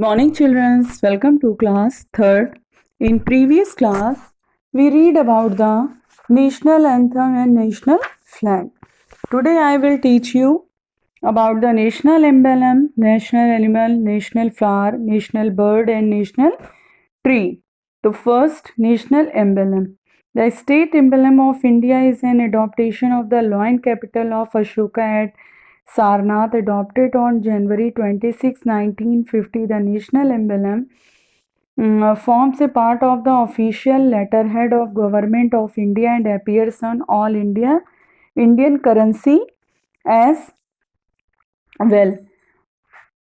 Morning children, welcome to class 3rd. In previous class, we read about the national anthem and national flag. Today I will teach you about the national emblem, national animal, national flower, national bird and national tree. The first national emblem. The state emblem of India is an adaptation of the lion capital of Ashoka at Sarnath, adopted on January 26, 1950. The national emblem forms a part of the official letterhead of Government of India and appears on all Indian currency as well.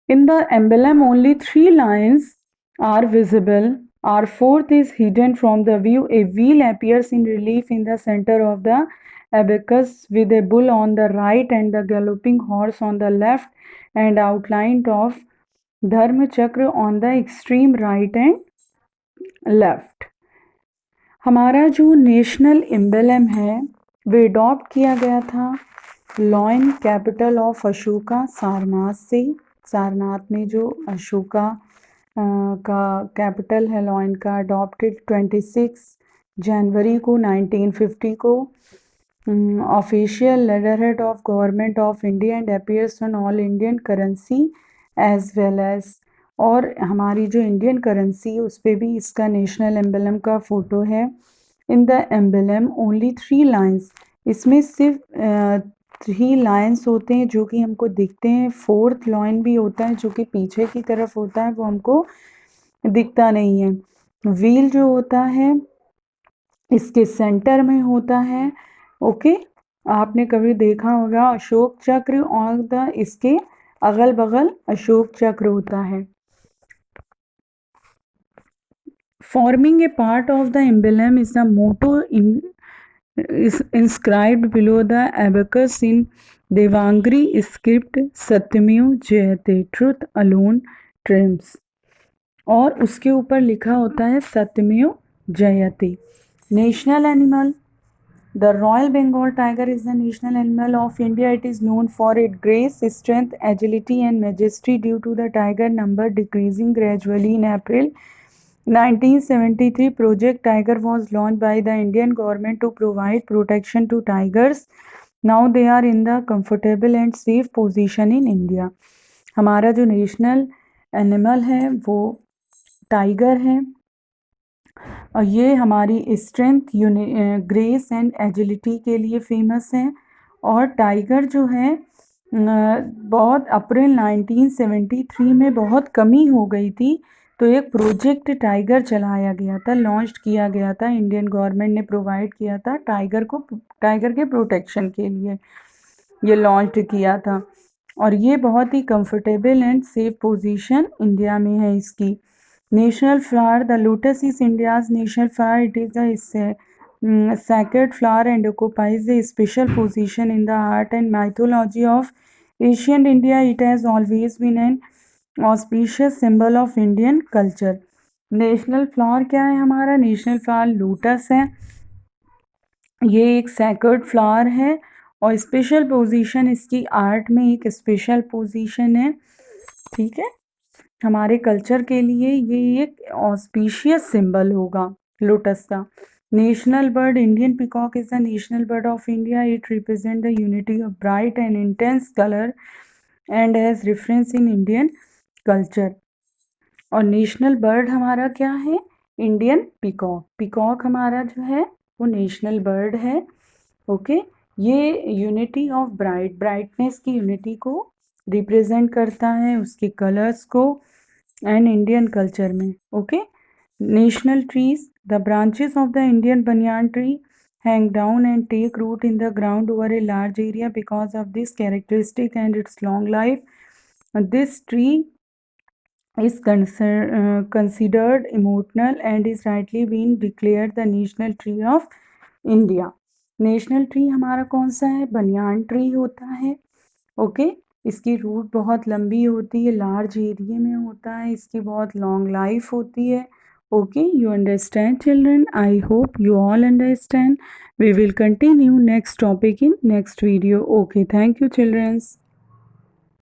In the emblem, only 3 lines are visible. Our fourth is hidden from the view. A wheel appears in relief in the center of the abacus with a bull on the right and the galloping horse on the left and outline of Dharma Chakra on the extreme right and left. हमारा जो national emblem है वो adopt किया गया था lion capital of Ashoka Sarnath से। सारनाथ में जो अशोका का कैपिटल है लॉयन का, अडॉप्टेड 26 जनवरी को 1950 को। Official letterhead of government of India and appears on all Indian currency as well as, और हमारी जो इंडियन करेंसी उस पर भी इसका नेशनल एम्बलम का फ़ोटो है। In the emblem only 3 lines, इसमें सिर्फ 3 लाइन्स होते हैं जो कि हमको दिखते हैं। फोर्थ लाइन भी होता है जो कि पीछे की तरफ होता है, वो हमको दिखता नहीं है। व्हील जो होता है इसके सेंटर में होता है। ओके, आपने कभी देखा होगा अशोक चक्र और द इसके अगल बगल अशोक चक्र होता है। Forming a part of the emblem is the motto is inscribed below the abacus in Devangri script, Satyamyo Jayate, truth alone triumphs, और उसके ऊपर लिखा होता है सत्यमेव जयते। National animal, the royal Bengal tiger is the national animal of India. It is known for its grace, strength, agility and majesty due to the tiger number decreasing gradually. In April 1973, Project Tiger was launched by the Indian government to provide protection to tigers. Now they are in the comfortable and safe position in India. हमारा जो national animal है वो tiger है और ये हमारी strength, grace and agility के लिए फेमस है। और टाइगर जो है बहुत अप्रैल 1973 में बहुत कमी हो गई थी, तो एक प्रोजेक्ट टाइगर चलाया गया था, लॉन्च किया गया था, इंडियन गवर्नमेंट ने प्रोवाइड किया था टाइगर के प्रोटेक्शन के लिए ये लॉन्च किया था। और ये बहुत ही comfortable and safe position India में है इसकी। National flower, the lotus is India's national flower. It is the sacred flower and occupies a special position in the art and mythology of ancient India. It has always been an auspicious symbol of Indian culture. National flower क्या है हमारा? National flower lotus है। ये एक sacred flower है और special position इसकी art में एक स्पेशल पोजीशन है। ठीक है, हमारे कल्चर के लिए ये एक ऑस्पिशियस सिंबल होगा लोटस का। National bird, Indian peacock is the national bird of India. It represent the unity of bright and intense colour and has reference in Indian culture. और नेशनल बर्ड हमारा क्या है? Indian peacock. पीकॉक हमारा जो है वो national bird है। Okay, ये यूनिटी ऑफ ब्राइटनेस की यूनिटी को रिप्रेजेंट करता है, उसके कलर्स को एंड इंडियन कल्चर में। Okay, national trees, the branches of the Indian banyan tree hang down and take root in the ground over a large area because of this characteristic and its long life. This tree is considered immortal and is rightly been declared the national tree of India. National tree हमारा कौन सा है? Banyan tree होता है। Okay, इसकी root बहुत लंबी होती है, लार्ज एरिया में होता है, इसकी बहुत लॉन्ग लाइफ होती है। Okay, you understand children? I hope you all understand. We will continue next topic in next video. Okay, thank you children.